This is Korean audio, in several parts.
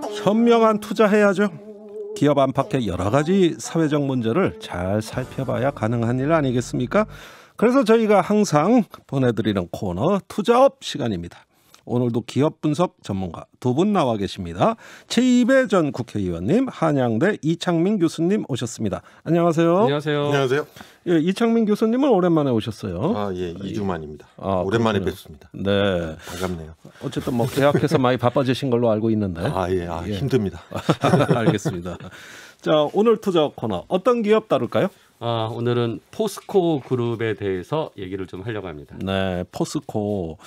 현명한 투자해야죠. 기업 안팎의 여러 가지 사회적 문제를 잘 살펴봐야 가능한 일 아니겠습니까? 그래서 저희가 항상 보내드리는 코너 투자업 시간입니다. 오늘도 기업 분석 전문가 두 분 나와 계십니다. 최이배 전 국회의원님, 한양대 이창민 교수님 오셨습니다. 안녕하세요. 안녕하세요. 안녕하세요. 예, 이창민 교수님은 오랜만에 오셨어요. 아, 예, 2주 만입니다. 오랜만에 뵙습니다. 네. 반갑네요. 어쨌든 뭐 계약해서 많이 바빠지신 걸로 알고 있는데. 예. 힘듭니다. 알겠습니다. 자, 오늘 투자 코너 어떤 기업 다룰까요? 오늘은 포스코 그룹에 대해서 얘기를 좀 하려고 합니다. 네, 포스코.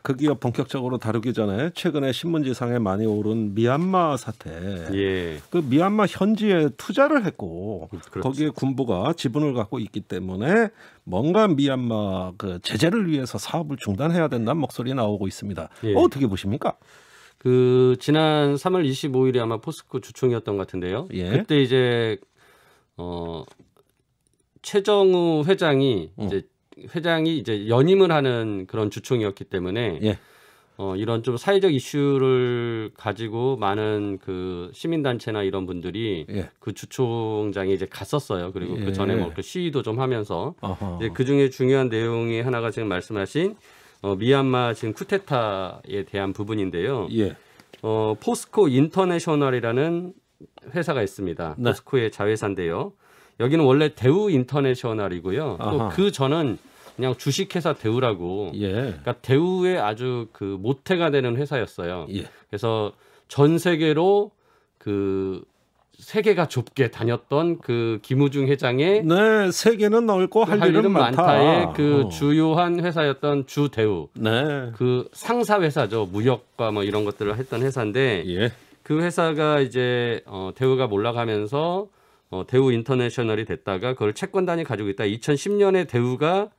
그 기업 본격적으로 다루기 전에 최근에 신문지상에 많이 오른 미얀마 사태. 예. 그 미얀마 현지에 투자를 했고 그렇죠. 거기에 군부가 지분을 갖고 있기 때문에 뭔가 미얀마 그 제재를 위해서 사업을 중단해야 된다는 목소리 나오고 있습니다. 예. 어떻게 보십니까? 지난 3월 25일에 아마 포스코 주총이었던 것 같은데요. 예. 그때 이제 최정우 회장이 이제 연임을 하는 그런 주총이었기 때문에 예. 이런 좀 사회적 이슈를 가지고 많은 그 시민단체나 이런 분들이 예. 그 주총장에 이제 갔었어요. 그리고 예. 그 전에 뭐 그 시위도 좀 하면서 어허. 그 중에 중요한 내용이 하나가 지금 말씀하신 미얀마 지금 쿠데타에 대한 부분인데요. 예. 포스코 인터내셔널이라는 회사가 있습니다. 네. 포스코의 자회사인데요. 여기는 원래 대우 인터내셔널이고요. 또 그 전은 그냥 주식회사 대우라고. 예. 그러니까 대우의 아주 그 모태가 되는 회사였어요. 예. 그래서 전 세계로 그 세계가 좁게 다녔던 그 김우중 회장의 네, 세계는 넓고 할 일은 많다의 그 주요한 회사였던 주대우. 네. 그 상사 회사죠. 무역과 뭐 이런 것들을 했던 회사인데 예. 그 회사가 이제 대우가 몰락하면서 대우 인터내셔널이 됐다가 그걸 채권단이 가지고 있다. 2010년에 대우가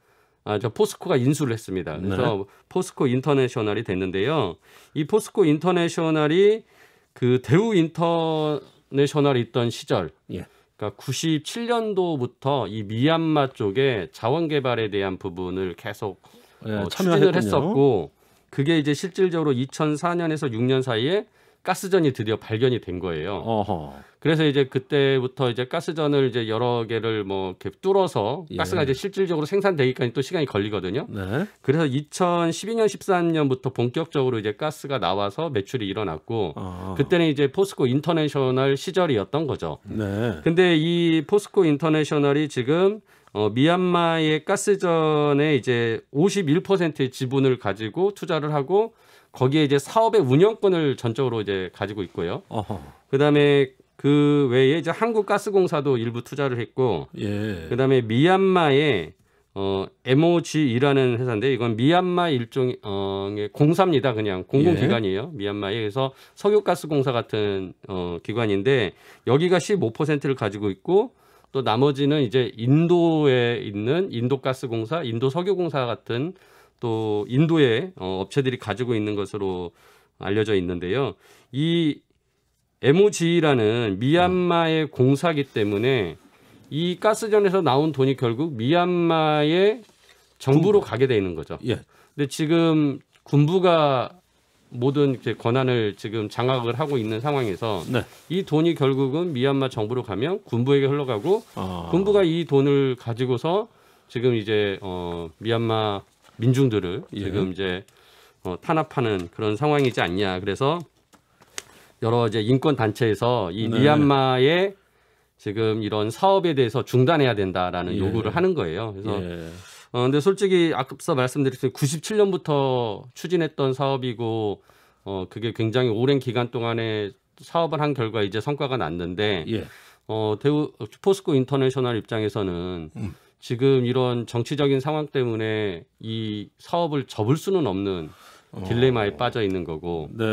포스코가 인수를 했습니다. 그래서 네. 포스코 인터내셔널이 됐는데요. 이 포스코 인터내셔널이 그 대우 인터내셔널이 있던 시절, 예. 그러니까 97년도부터 이 미얀마 쪽에 자원 개발에 대한 부분을 계속 추진을 했었고, 그게 이제 실질적으로 2004년에서 6년 사이에 가스전이 드디어 발견이 된 거예요. 어허. 그래서 이제 그때부터 이제 가스전을 이제 여러 개를 뭐 이렇게 뚫어서 예. 가스가 이제 실질적으로 생산되기까지 또 시간이 걸리거든요. 네. 그래서 2012년, 13년부터 본격적으로 이제 가스가 나와서 매출이 일어났고, 그때는 이제 포스코 인터내셔널 시절이었던 거죠. 네. 근데 이 포스코 인터내셔널이 지금 미얀마의 가스전에 이제 51%의 지분을 가지고 투자를 하고 거기에 이제 사업의 운영권을 전적으로 이제 가지고 있고요. 어허. 그다음에 그 외에 이제 한국가스공사도 일부 투자를 했고, 예. 그다음에 미얀마의 MOGE라는 회사인데 이건 미얀마 일종의 공사입니다. 그냥 공공기관이에요. 미얀마에. 그래서 석유가스공사 같은 기관인데 여기가 15%를 가지고 있고 또 나머지는 이제 인도에 있는 인도가스공사, 인도석유공사 같은 또 인도의 업체들이 가지고 있는 것으로 알려져 있는데요. 이 MOGE라는 미얀마의 공사기 때문에 이 가스전에서 나온 돈이 결국 미얀마의 정부로 가게 되는 거죠. 예. 근데 지금 군부가 모든 이제 권한을 지금 장악을 하고 있는 상황에서 네. 이 돈이 결국은 미얀마 정부로 가면 군부에게 흘러가고 군부가 이 돈을 가지고서 지금 이제 미얀마 민중들을 지금 이제 탄압하는 그런 상황이지 않냐. 그래서 여러 이제 인권 단체에서 이 미얀마의 지금 이런 사업에 대해서 중단해야 된다라는 요구를 하는 거예요. 그래서 근데 솔직히 앞서 말씀드렸듯이 97년부터 추진했던 사업이고 그게 굉장히 오랜 기간 동안에 사업을 한 결과 이제 성과가 났는데 대우 포스코 인터내셔널 입장에서는 지금 이런 정치적인 상황 때문에 이 사업을 접을 수는 없는 딜레마에 빠져 있는 거고. 네.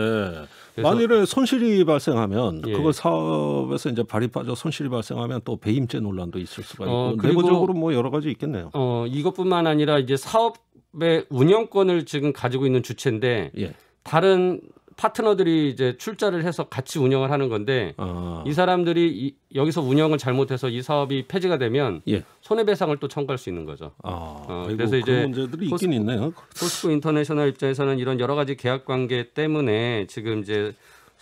만일에 손실이 발생하면 예. 그걸 사업에서 이제 발이 빠져 손실이 발생하면 또 배임죄 논란도 있을 수가 있고 그리고 내부적으로 뭐 여러 가지 있겠네요. 이것뿐만 아니라 이제 사업의 운영권을 지금 가지고 있는 주체인데 다른 파트너들이 이제 출자를 해서 같이 운영을 하는 건데 이 사람들이 여기서 운영을 잘못해서 이 사업이 폐지가 되면 손해배상을 또 청구할 수 있는 거죠. 그래서 이제 문제들이 있긴 있네요. 포스코 인터내셔널 입장에서는 이런 여러 가지 계약 관계 때문에 지금 이제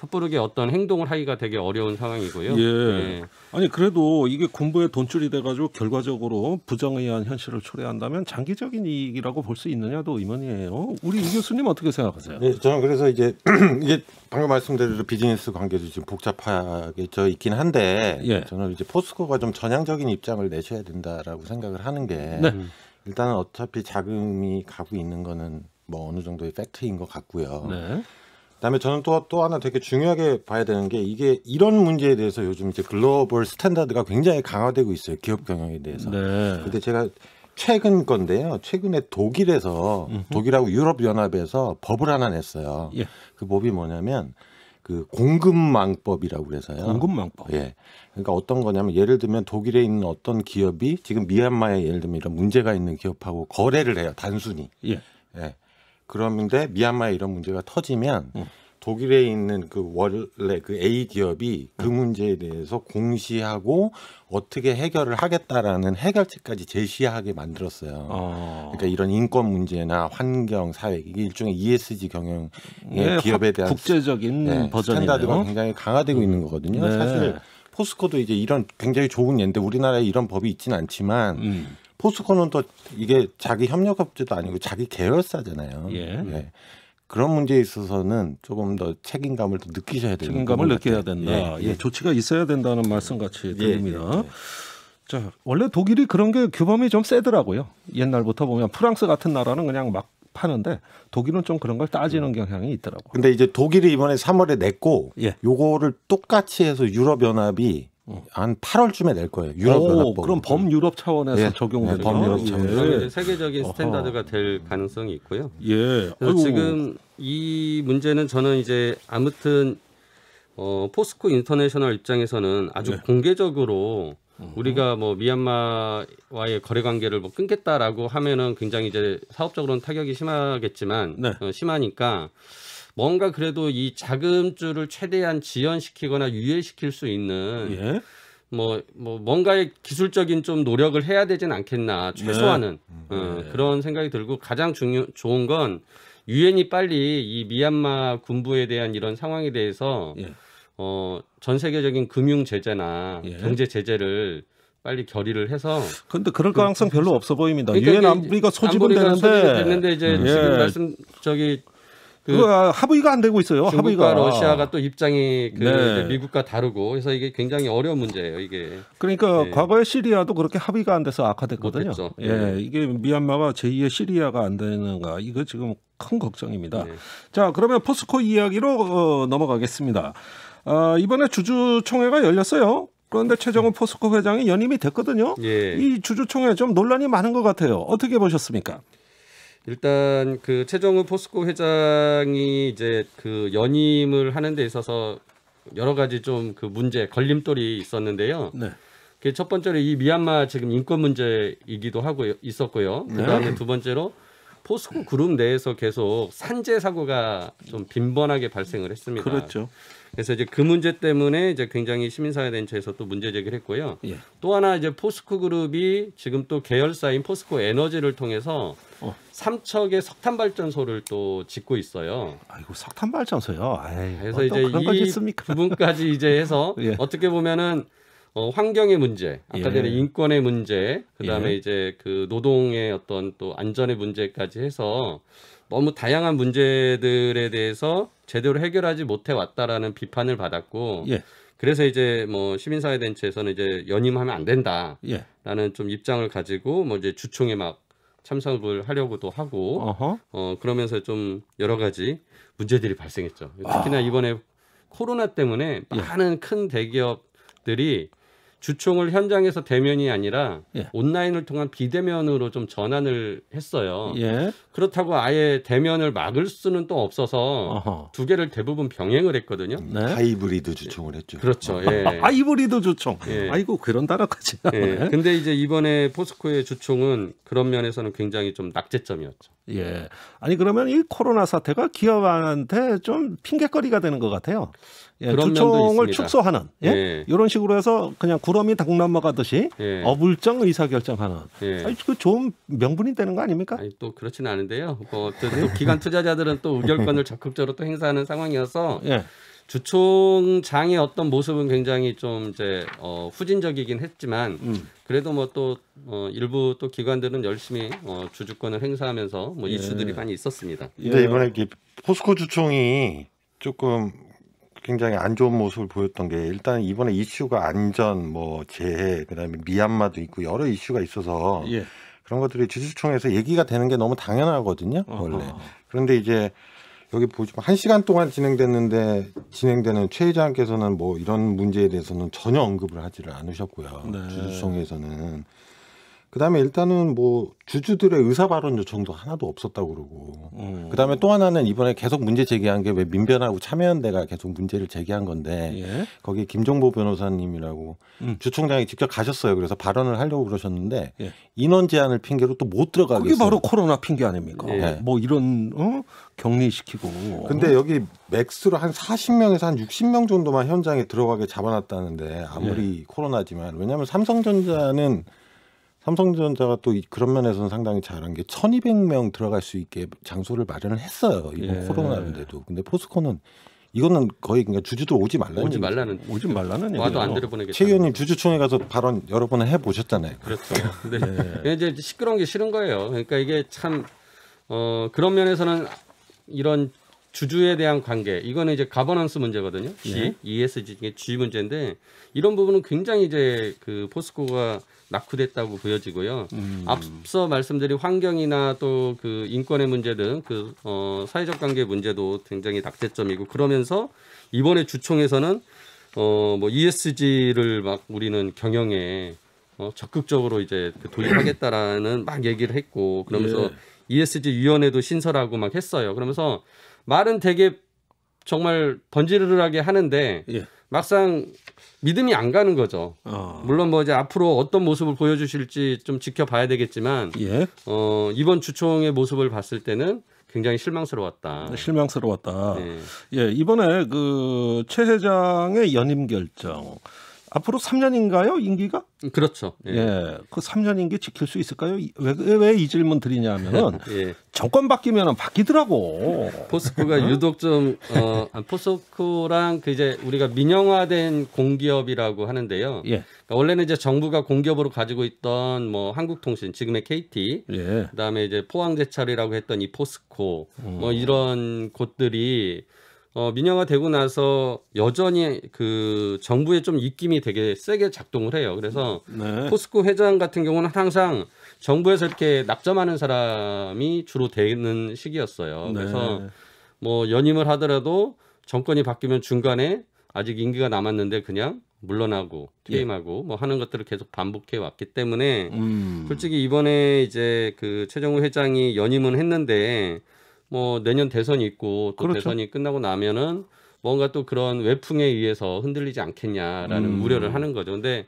섣부르게 어떤 행동을 하기가 되게 어려운 상황이고요. 예. 아니 그래도 이게 군부의 돈줄이 돼가지고 결과적으로 부정의한 현실을 초래한다면 장기적인 이익이라고 볼 수 있느냐도 의문이에요. 우리 이 교수님 어떻게 생각하세요? 네, 저는 그래서 이제 이게 방금 말씀드린 비즈니스 관계도 지금 복잡하게 져 있긴 한데 예. 저는 이제 포스코가 좀 전향적인 입장을 내셔야 된다라고 생각을 하는 게 네. 일단은 어차피 자금이 가고 있는 거는 뭐 어느 정도의 팩트인 것 같고요. 네. 그다음에 저는 또 하나 되게 중요하게 봐야 되는 게 이게 이런 문제에 대해서 요즘 이제 글로벌 스탠다드가 굉장히 강화되고 있어요. 기업 경영에 대해서. 네. 근데 제가 최근 건데요. 최근에 독일에서 독일하고 유럽 연합에서 법을 하나 냈어요. 예. 그 법이 뭐냐면 그 공급망법이라고 그래서요. 공급망법. 예. 그러니까 어떤 거냐면 예를 들면 독일에 있는 어떤 기업이 지금 미얀마에 예를 들면 이런 문제가 있는 기업하고 거래를 해요. 단순히. 예. 예. 그런데 미얀마에 이런 문제가 터지면 독일에 있는 그 원래 그 A 기업이 그 문제에 대해서 공시하고 어떻게 해결을 하겠다라는 해결책까지 제시하게 만들었어요. 그러니까 이런 인권 문제나 환경, 사회 이게 일종의 ESG 경영의 예, 기업에 대한 국제적인 네, 버전이네요. 스탠다드가 굉장히 강화되고 있는 거거든요. 네. 사실 포스코도 이제 이런 굉장히 좋은 예인데 우리나라에 이런 법이 있지는 않지만 포스코는 또 이게 자기 협력업체도 아니고 자기 계열사잖아요. 예. 그런 문제에 있어서는 조금 더 책임감을 더 느끼셔야 되는 책임감을 부분 느껴야 같아요. 된다. 예. 조치가 있어야 된다는 말씀 같이 들립니다. 예. 자, 원래 독일이 그런 게 규범이 좀 세더라고요. 옛날부터 보면 프랑스 같은 나라는 그냥 막 파는데 독일은 좀 그런 걸 따지는 경향이 있더라고요. 근데 이제 독일이 이번에 3월에 냈고 예. 요거를 똑같이 해서 유럽연합이 한 8월쯤에 낼 거예요. 유럽연합법. 그럼 범유럽 차원에서 예. 적용되는 네, 범유럽 차원. 그러면 이제 세계적인 스탠다드가 될 가능성이 있고요. 예. 그래서 아이고. 지금 이 문제는 저는 이제 아무튼 포스코 인터내셔널 입장에서는 아주 공개적으로 우리가 뭐 미얀마와의 거래 관계를 뭐 끊겠다라고 하면은 굉장히 이제 사업적으로는 타격이 심하겠지만 네. 심하니까 뭔가 그래도 이 자금줄을 최대한 지연시키거나 유예시킬 수 있는 예. 뭔가의 기술적인 좀 노력을 해야 되진 않겠나 최소한은 그런 생각이 들고 가장 좋은 건 유엔이 빨리 이 미얀마 군부에 대한 이런 상황에 대해서 예. 전 세계적인 금융 제재나 예. 경제 제재를 빨리 결의를 해서 근데 그럴 가능성 별로 없어 보입니다. 그러니까 유엔 이게 안보리가 소집은 안보리가 되는데 됐는데 이제 지금 말씀 그거 합의가 안 되고 있어요. 중국과 합의가. 러시아가 또 입장이 네. 이제 미국과 다르고 그래서 이게 굉장히 어려운 문제예요. 이게 그러니까 네. 과거에 시리아도 그렇게 합의가 안 돼서 악화됐거든요. 못했죠. 예, 네. 이게 미얀마가 제2의 시리아가 안 되는가 이거 지금 큰 걱정입니다. 네. 자, 그러면 포스코 이야기로 넘어가겠습니다. 이번에 주주총회가 열렸어요. 그런데 최정훈 포스코 회장이 연임이 됐거든요. 예. 이 주주총회 좀 논란이 많은 것 같아요. 어떻게 보셨습니까? 일단 그 최정우 포스코 회장이 이제 그 연임을 하는 데 있어서 여러 가지 좀 그 문제 걸림돌이 있었는데요. 네. 그 첫 번째로 이 미얀마 지금 인권 문제이기도 하고 있었고요. 그다음에 두 번째로 포스코 그룹 내에서 계속 산재 사고가 좀 빈번하게 발생을 했습니다. 그렇죠. 그래서 이제 그 문제 때문에 이제 굉장히 시민사회단체에서 또 문제 제기를 했고요. 예. 또 하나 이제 포스코 그룹이 지금 또 계열사인 포스코 에너지를 통해서 3척의 석탄 발전소를 또 짓고 있어요. 아이고 석탄 발전소요. 그래서 이제 이 부분까지 이제 해서 예. 어떻게 보면은 환경의 문제, 아까 전에 예. 인권의 문제, 그다음에 예. 이제 그 노동의 어떤 또 안전의 문제까지 해서 너무 다양한 문제들에 대해서 제대로 해결하지 못해 왔다라는 비판을 받았고, 예. 그래서 이제 뭐 시민사회 단체에서는 이제 연임하면 안 된다라는 예. 좀 입장을 가지고 뭐 이제 주총에 막 참석을 하려고도 하고, 그러면서 좀 여러 가지 문제들이 발생했죠. 특히나 이번에 코로나 때문에 많은 큰 대기업들이 주총을 현장에서 대면이 아니라 온라인을 통한 비대면으로 좀 전환을 했어요. 예. 그렇다고 아예 대면을 막을 수는 또 없어서 두 개를 대부분 병행을 했거든요. 네. 하이브리드 주총을 했죠. 그렇죠. 예. 하이브리드 주총. 예. 아이고 그런 단어까지. 예. 근데 이제 이번에 포스코의 주총은 그런 면에서는 굉장히 좀 낙제점이었죠. 예. 아니 그러면 이 코로나 사태가 기업한테 좀 핑계거리가 되는 것 같아요. 예, 그런 면도 주총을 있습니다. 축소하는 예. 이런 식으로 해서 그냥 구름이 닭 넘어가듯이 어불정 의사결정하는 아니, 그 좋은 명분이 되는 거 아닙니까? 아니, 또 그렇지는 않은데요. 또 기관 투자자들은 또 의결권을 적극적으로 또 행사하는 상황이어서 주총장의 어떤 모습은 굉장히 좀 이제 후진적이긴 했지만 그래도 뭐 또 일부 또 기관들은 열심히 주주권을 행사하면서 뭐 이슈들이 많이 있었습니다. 근데 이번에 포스코 주총이 조금 굉장히 안 좋은 모습을 보였던 게 일단 이번에 이슈가 안전, 뭐 재해, 그다음에 미얀마도 있고 여러 이슈가 있어서 그런 것들이 주주총회에서 얘기가 되는 게 너무 당연하거든요, 원래. 그런데 이제 여기 보시면 1시간 동안 진행되는 최 회장께서는 뭐 이런 문제에 대해서는 전혀 언급을 하지를 않으셨고요. 주주총회에서는. 그다음에 일단은 뭐 주주들의 의사 발언 요청도 하나도 없었다고 그러고. 그다음에 또 하나는 이번에 계속 문제 제기한 게 왜 민변하고 참여연대가 계속 문제를 제기한 건데 거기 김종보 변호사님이라고 주총장이 직접 가셨어요. 그래서 발언을 하려고 그러셨는데 인원 제한을 핑계로 또 못 들어가겠어요. 그게 바로 코로나 핑계 아닙니까? 뭐 이런 격리시키고. 근데 여기 맥스로 한 40명에서 한 60명 정도만 현장에 들어가게 잡아놨다는데 아무리 코로나지만 왜냐하면 삼성전자가 또 그런 면에서는 상당히 잘한 게 1,200명 들어갈 수 있게 장소를 마련을 했어요. 이번 코로나인데도. 근데 포스코는 이거는 거의 그냥 주주들 오지 말라는 오지 말라는 와도 안 들여보내겠다. 최 의원님 주주총회 가서 발언 여러 번 해보셨잖아요. 그렇죠. 근데 이제 시끄러운 게 싫은 거예요. 그러니까 이게 참 그런 면에서는 이런 주주에 대한 관계 이거는 이제 가버넌스 문제거든요. ESG G 문제인데 이런 부분은 굉장히 이제 그 포스코가 낙후됐다고 보여지고요. 앞서 말씀드린 환경이나 또 그 인권의 문제 등 그 사회적 관계 문제도 굉장히 낙제점이고 그러면서 이번에 주총에서는 뭐 ESG를 막 우리는 경영에 적극적으로 이제 도입하겠다라는 막 얘기를 했고 그러면서 ESG 위원회도 신설하고 막 했어요. 그러면서 말은 되게 정말 번지르르하게 하는데 막상 믿음이 안 가는 거죠. 물론 뭐 이제 앞으로 어떤 모습을 보여주실지 좀 지켜봐야 되겠지만 이번 주총의 모습을 봤을 때는 굉장히 실망스러웠다. 이번에 그 최 회장의 연임 결정. 앞으로 3년인가요? 임기가? 그렇죠. 그 3년 임기 지킬 수 있을까요? 왜 이 질문 드리냐면은 정권 바뀌면은 바뀌더라고. 포스코가 유독 좀 포스코랑 그 이제 우리가 민영화된 공기업이라고 하는데요. 그러니까 원래는 이제 정부가 공기업으로 가지고 있던 뭐 한국통신 지금의 KT, 그다음에 이제 포항제철이라고 했던 이 포스코, 뭐 이런 곳들이 민영화되고 나서 여전히 그 정부의 좀 입김이 되게 세게 작동을 해요. 그래서 포스코 회장 같은 경우는 항상 정부에서 이렇게 낙점하는 사람이 주로 되는 시기였어요. 그래서 뭐 연임을 하더라도 정권이 바뀌면 중간에 아직 임기가 남았는데 그냥 물러나고 퇴임하고 뭐 하는 것들을 계속 반복해 왔기 때문에 솔직히 이번에 이제 그 최정우 회장이 연임은 했는데 뭐 내년 대선이 있고 또 대선이 끝나고 나면은 뭔가 또 그런 외풍에 의해서 흔들리지 않겠냐라는 우려를 하는 거죠. 근데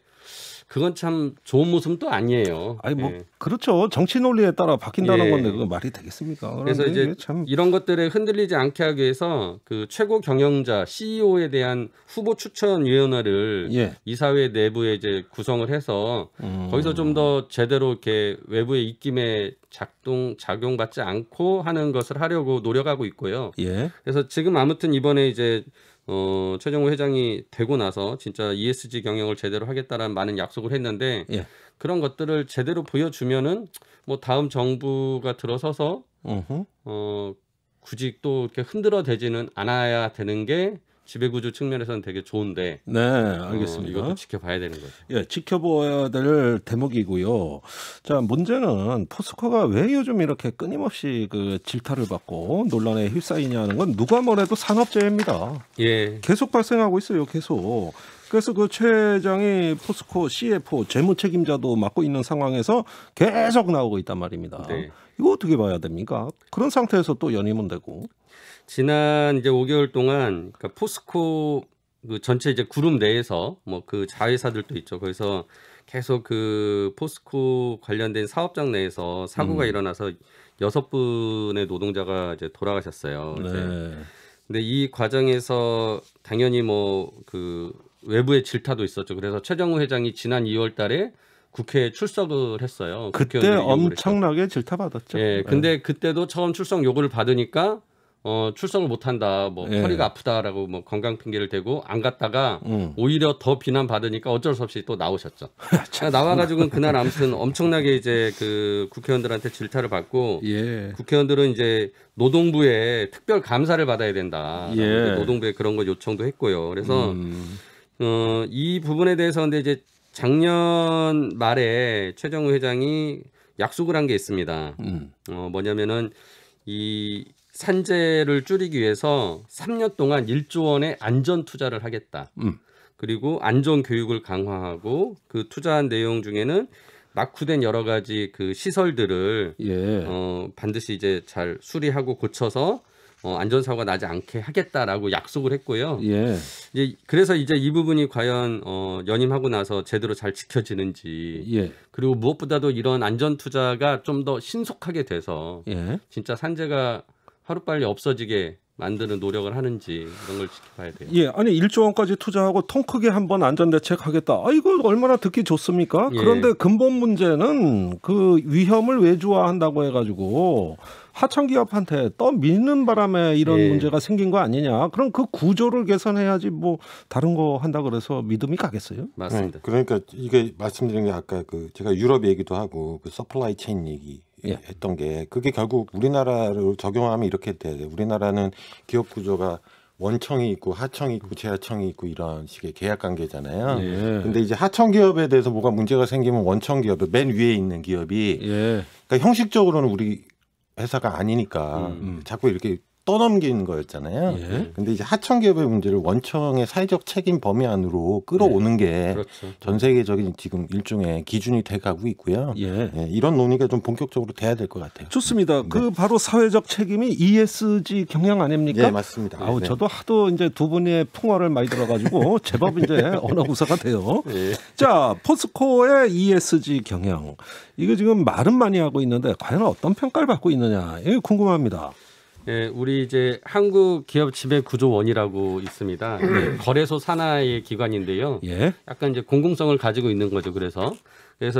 그건 참 좋은 모습은 또 아니에요. 아니 뭐 그렇죠. 정치 논리에 따라 바뀐다는 건데 그거 말이 되겠습니까? 그래서 이제 참 이런 것들에 흔들리지 않게 하기 위해서 그 최고 경영자 CEO에 대한 후보 추천 위원회를 이사회 내부에 이제 구성을 해서 거기서 좀 더 제대로 이렇게 외부의 입김에 작용받지 않고 하는 것을 하려고 노력하고 있고요. 그래서 지금 아무튼 이번에 이제 최정우 회장이 되고 나서 진짜 ESG 경영을 제대로 하겠다라는 많은 약속을 했는데 그런 것들을 제대로 보여주면은 뭐 다음 정부가 들어서서 굳이 또 이렇게 흔들어대지는 않아야 되는 게 지배구조 측면에서는 되게 좋은데. 알겠습니다. 이것도 지켜봐야 되는 거죠. 지켜봐야 될 대목이고요. 자, 문제는 포스코가 왜 요즘 이렇게 끊임없이 그 질타를 받고 논란에 휩싸이냐는 건 누가 뭐래도 산업재해입니다. 계속 발생하고 있어요. 계속. 그래서 그 최 회장이 포스코 CFO 재무 책임자도 맡고 있는 상황에서 계속 나오고 있단 말입니다. 이거 어떻게 봐야 됩니까? 그런 상태에서 또 연임은 되고. 지난 이제 5개월 동안 그러니까 포스코 그 전체 이제 그룹 내에서 뭐 그 자회사들도 있죠. 그래서 계속 그 포스코 관련된 사업장 내에서 사고가 일어나서 6분의 노동자가 이제 돌아가셨어요. 근데 이 과정에서 당연히 뭐 그 외부의 질타도 있었죠. 그래서 최정우 회장이 지난 2월달에 국회에 출석을 했어요. 그때 엄청나게 질타받았죠. 근데 그때도 처음 출석 요구를 받으니까 출석을 못한다, 뭐 예. 허리가 아프다라고 뭐 건강 핑계를 대고 안 갔다가 오히려 더 비난 받으니까 어쩔 수 없이 또 나오셨죠. 나와가지고 그날 아무튼 엄청나게 이제 그 국회의원들한테 질타를 받고 예. 국회의원들은 이제 노동부에 특별 감사를 받아야 된다. 예. 노동부에 그런 거 요청도 했고요. 그래서 이 부분에 대해서 근데 이제 작년 말에 최정우 회장이 약속을 한 게 있습니다. 뭐냐면은 이 산재를 줄이기 위해서 3년 동안 1조 원의 안전 투자를 하겠다. 그리고 안전 교육을 강화하고 그 투자한 내용 중에는 낙후된 여러 가지 그 시설들을 예. 반드시 이제 잘 수리하고 고쳐서 안전사고가 나지 않게 하겠다라고 약속을 했고요. 예. 이제 그래서 이제 이 부분이 과연 연임하고 나서 제대로 잘 지켜지는지 예. 그리고 무엇보다도 이런 안전 투자가 좀 더 신속하게 돼서 예. 진짜 산재가 하루빨리 없어지게 만드는 노력을 하는지 이런 걸 지켜봐야 돼요. 예, 아니 1조 원까지 투자하고 통 크게 한번 안전대책 하겠다. 아, 이거 얼마나 듣기 좋습니까? 예. 그런데 근본 문제는 그 위험을 외주화한다고 해가지고 하청기업한테 떠미는 바람에 이런 예. 문제가 생긴 거 아니냐? 그럼 그 구조를 개선해야지 뭐 다른 거 한다 그래서 믿음이 가겠어요? 맞습니다. 네, 그러니까 이게 말씀드린 게 아까 그 제가 유럽 얘기도 하고 그 서플라이 체인 얘기 예. 했던 게 그게 결국 우리나라로 적용하면 이렇게 돼요. 우리나라는 기업 구조가 원청이 있고 하청이 있고 재하청이 있고 이런 식의 계약 관계잖아요. 예. 근데 이제 하청 기업에 대해서 뭐가 문제가 생기면 원청 기업 맨 위에 있는 기업이 예. 그러니까 형식적으로는 우리 회사가 아니니까 자꾸 이렇게 떠넘기는 거였잖아요. 예. 근데 이제 하청 기업의 문제를 원청의 사회적 책임 범위 안으로 끌어오는 게 그렇죠. 전 세계적인 지금 일종의 기준이 돼가고 있고요. 예. 예, 이런 논의가 좀 본격적으로 돼야 될 것 같아요. 좋습니다. 그 바로 사회적 책임이 ESG 경영 아닙니까? 예, 맞습니다. 아우 네. 저도 하도 이제 두 분의 풍어를 많이 들어가지고 제법 이제 언어구사가 돼요. 예. 자, 포스코의 ESG 경영 이거 지금 말은 많이 하고 있는데 과연 어떤 평가를 받고 있느냐 이게 궁금합니다. 예, 우리 이제 한국 기업 지배 구조원이라고 있습니다. 거래소 산하의 기관인데요. 예, 약간 이제 공공성을 가지고 있는 거죠. 그래서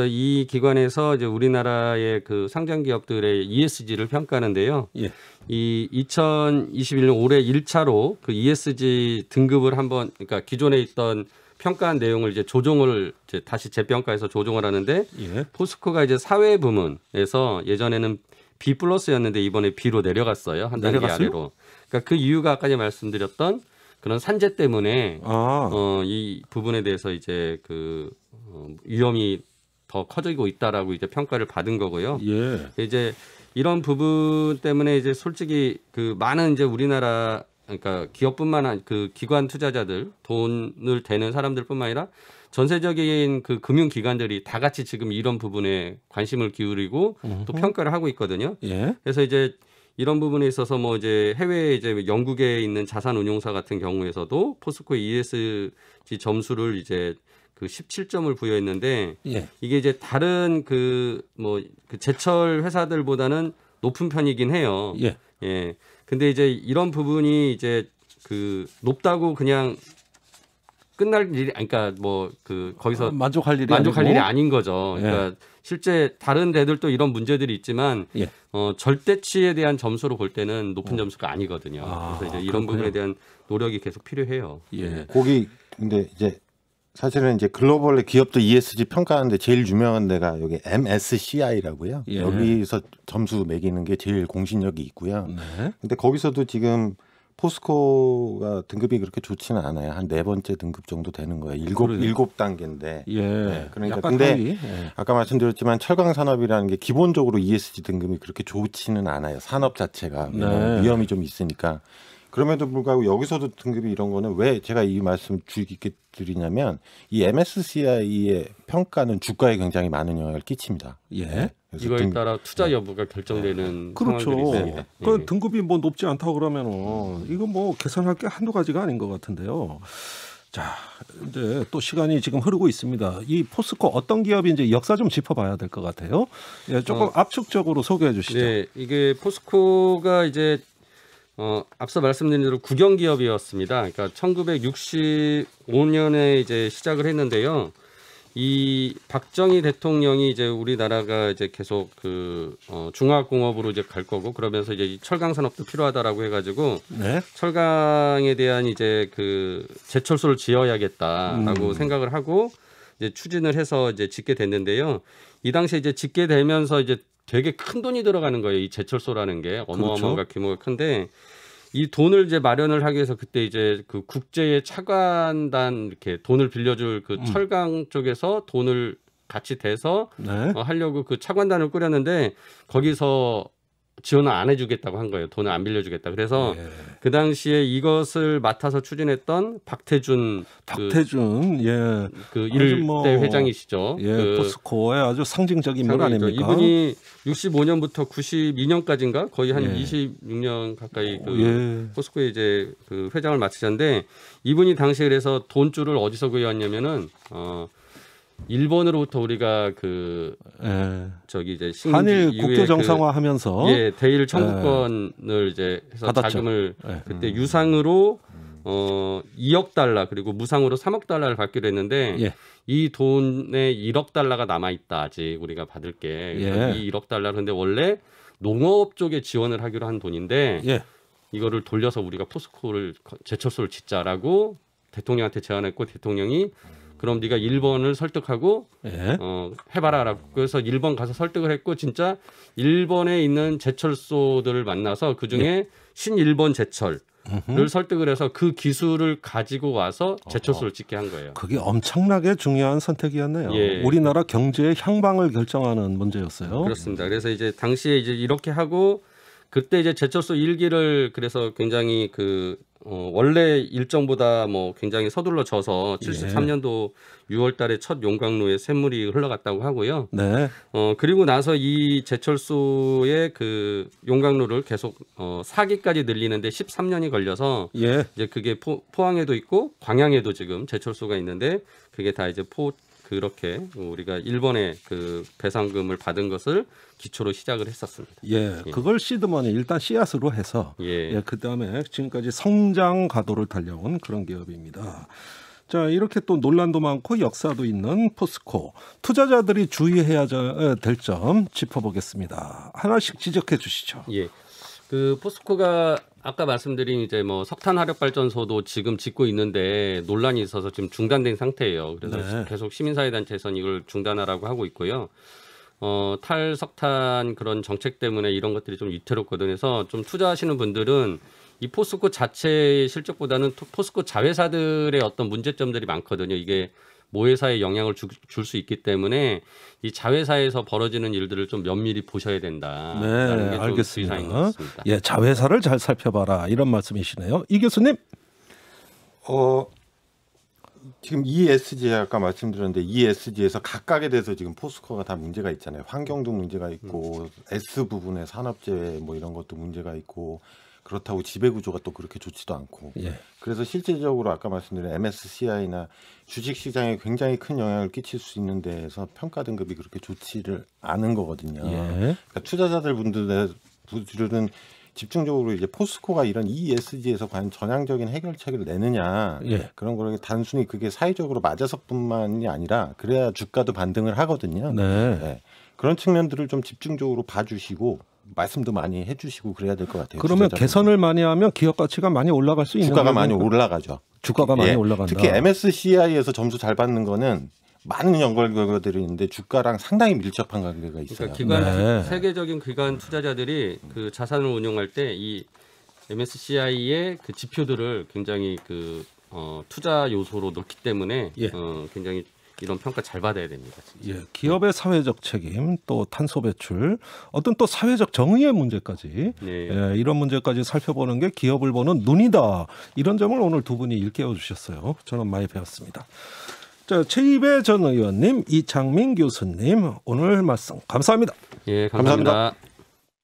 이 기관에서 이제 우리나라의 그 상장 기업들의 ESG를 평가하는데요. 예, 이 2021년 올해 1차로 그 ESG 등급을 한번 그러니까 기존에 있던 평가한 내용을 이제 조정을 이제 다시 재평가해서 조정을 하는데 예, 포스코가 이제 사회 부문에서 예전에는 B 플러스였는데 이번에 B로 내려갔어요. 한 단계 내려갔어요? 아래로. 그러니까 그 이유가 아까 말씀드렸던 그런 산재 때문에 아, 이 부분에 대해서 이제 그 위험이 더 커지고 있다라고 이제 평가를 받은 거고요. 예, 이제 이런 부분 때문에 이제 솔직히 그 많은 이제 우리나라 그러니까 기업뿐만 아니라 그 기관 투자자들 돈을 대는 사람들뿐만 아니라 전세적인 그 금융 기관들이 다 같이 지금 이런 부분에 관심을 기울이고 또 평가를 하고 있거든요. 예, 그래서 이제 이런 부분에 있어서 뭐 이제 해외에 이제 영국에 있는 자산운용사 같은 경우에서도 포스코의 ESG 점수를 이제 그 17점을 부여했는데 예, 이게 이제 다른 그 뭐 그 제철 회사들보다는 높은 편이긴 해요. 예, 예. 근데 이제 이런 부분이 이제 그 높다고 그냥 끝날 일이 그러니까 뭐 그 거기서 만족할 일이 만족할 아니고. 일이 아닌 거죠. 그러니까 실제 다른 데들도 이런 문제들이 있지만 예. 절대치에 대한 점수로 볼 때는 높은 점수가 아니거든요. 아, 그래서 이제 이런 그렇군요. 부분에 대한 노력이 계속 필요해요. 예, 거기 근데 이제 사실은 이제 글로벌의 기업도 ESG 평가하는데 제일 유명한 데가 여기 MSCI라고요. 예. 여기서 점수 매기는 게 제일 공신력이 있고요. 네, 근데 거기서도 지금 포스코가 등급이 그렇게 좋지는 않아요. 한 네 번째 등급 정도 되는 거예요. 일곱 단계인데. 예, 네, 그러니까 약간 근데 하위. 예. 아까 말씀드렸지만 철강 산업이라는 게 기본적으로 ESG 등급이 그렇게 좋지는 않아요. 산업 자체가 네. 위험이 좀 있으니까. 그럼에도 불구하고 여기서도 등급이 이런 거는 왜 제가 이 말씀 주의 깊게 드리냐면 이 MSCI의 평가는 주가에 굉장히 많은 영향을 끼칩니다. 예. 그래서 이거에 따라 투자 여부가 결정되는 그렇죠. 상황들이 있습니다. 그 예. 등급이 뭐 높지 않다고 그러면은 이거 뭐 계산할 게 한두 가지가 아닌 것 같은데요. 자, 이제 또 시간이 지금 흐르고 있습니다. 이 포스코 어떤 기업인지 역사 좀 짚어봐야 될 것 같아요. 예, 조금 압축적으로 소개해 주시죠. 네, 이게 포스코가 이제 앞서 말씀드린 대로 국영 기업이었습니다. 그러니까 1965년에 이제 시작을 했는데요. 이 박정희 대통령이 이제 우리나라가 이제 계속 그 중화공업으로 이제 갈 거고 그러면서 이제 이 철강 산업도 필요하다라고 해가지고 네. 철강에 대한 이제 그 제철소를 지어야겠다라고 생각을 하고 이제 추진을 해서 이제 짓게 됐는데요. 이 당시에 이제 짓게 되면서 이제 되게 큰 돈이 들어가는 거예요. 이 제철소라는 게 어마어마한 그렇죠. 규모가 큰데 이 돈을 이제 마련을 하기 위해서 그때 이제 그 국제의 차관단 이렇게 돈을 빌려줄 그 철강 쪽에서 돈을 같이 대서 네. 하려고 그 차관단을 꾸렸는데 거기서 지원을 안 해주겠다고 한 거예요. 돈을 안 빌려주겠다. 그래서 예. 그 당시에 이것을 맡아서 추진했던 박태준 예. 그 아주 일대 뭐, 회장이시죠. 예, 그 포스코의 아주 상징적인 인물 상징이죠. 아닙니까? 이분이 65년부터 92년까지인가 거의 한 예. 26년 가까이 그 예. 포스코에 이제 그 회장을 맡으셨는데 이분이 당시에 그래서 돈줄을 어디서 구해왔냐면은 일본으로부터 우리가 그 예. 저기 이제 한일 이후에 국교 정상화하면서 예, 대일 청구권을 이제 해서 받았죠. 자금을 예. 그때 유상으로 2억 달러 그리고 무상으로 3억 달러를 받기로 했는데 예. 이 돈에 1억 달러가 남아 있다 아직 우리가 받을 게 그래서 예. 이 1억 달러 근데 원래 농업 쪽에 지원을 하기로 한 돈인데 예. 이거를 돌려서 우리가 포스코를 제철소를 짓자라고 대통령한테 제안했고 대통령이 그럼 네가 일본을 설득하고 예. 해봐라라고 그래서 일본 가서 설득을 했고 진짜 일본에 있는 제철소들을 만나서 그 중에 신일본 제철을 설득을 해서 그 기술을 가지고 와서 제철소를 짓게 한 거예요. 그게 엄청나게 중요한 선택이었네요. 예. 우리나라 경제의 향방을 결정하는 문제였어요. 그렇습니다. 그래서 이제 당시에 이제 이렇게 하고 그때 이제 제철소 1기를 그래서 굉장히 그 원래 일정보다 뭐 굉장히 서둘러져서 73년도 6월달에 첫 용광로에 샘물이 흘러갔다고 하고요. 네. 그리고 나서 이 제철소의 그 용광로를 계속 4기까지 늘리는데 13년이 걸려서 예. 이제 그게 포항에도 있고 광양에도 지금 제철소가 있는데 그게 다 이제 그렇게 우리가 일본의 그 배상금을 받은 것을 기초로 시작을 했었습니다. 예, 그걸 시드머니 일단 씨앗으로 해서 예. 그다음에 지금까지 성장 가도를 달려온 그런 기업입니다. 자, 이렇게 또 논란도 많고 역사도 있는 포스코 투자자들이 주의해야 될 점 짚어보겠습니다. 하나씩 지적해 주시죠. 예. 그 포스코가 아까 말씀드린 이제 뭐 석탄 화력 발전소도 지금 짓고 있는데 논란이 있어서 지금 중단된 상태예요. 그래서 네. 계속 시민사회 단체에서는 이걸 중단하라고 하고 있고요. 탈석탄 그런 정책 때문에 이런 것들이 좀 위태롭거든요. 그래서 좀 투자하시는 분들은 이 포스코 자체의 실적보다는 포스코 자회사들의 어떤 문제점들이 많거든요. 이게 모회사에 영향을 줄 수 있기 때문에 이 자회사에서 벌어지는 일들을 좀 면밀히 보셔야 된다. 네, 알겠습니다. 것 같습니다. 예, 자회사를 잘 살펴봐라 이런 말씀이시네요. 이 교수님. 지금 ESG 아까 말씀드렸는데 ESG에서 각각에 대해서 지금 포스코가 다 문제가 있잖아요. 환경도 문제가 있고 S 부분의 산업재해 뭐 이런 것도 문제가 있고 그렇다고 지배구조가 또 그렇게 좋지도 않고 예. 그래서 실질적으로 아까 말씀드린 MSCI나 주식시장에 굉장히 큰 영향을 끼칠 수 있는 데에서 평가 등급이 그렇게 좋지를 않은 거거든요. 예. 그러니까 투자자들 분들은 집중적으로 이제 포스코가 이런 ESG에서 과연 전향적인 해결책을 내느냐 예. 그런 거를 단순히 그게 사회적으로 맞아서뿐만이 아니라 그래야 주가도 반등을 하거든요. 네. 네. 그런 측면들을 좀 집중적으로 봐주시고 말씀도 많이 해주시고 그래야 될 것 같아요. 그러면 투자자분들. 개선을 많이 하면 기업 가치가 많이 올라갈 수 있는 주가가 거예요? 많이 올라가죠. 주가가 많이 예. 올라간다. 특히 MSCI에서 점수 잘 받는 거는 많은 연결 결과들이 있는데 주가랑 상당히 밀접한 관계가 있어요. 그러니까 기관 네. 세계적인 기관 투자자들이 그 자산을 운용할 때 이 MSCI의 그 지표들을 굉장히 그 투자 요소로 넣기 때문에 예. 굉장히 이런 평가 잘 받아야 됩니다. 진짜. 예, 기업의 사회적 책임, 또 탄소 배출, 어떤 또 사회적 정의의 문제까지 네. 예, 이런 문제까지 살펴보는 게 기업을 보는 눈이다. 이런 점을 오늘 두 분이 일깨워 주셨어요. 저는 많이 배웠습니다. 자, 최이배 전 의원님, 이창민 교수님 오늘 말씀 감사합니다. 예, 감사합니다. 감사합니다.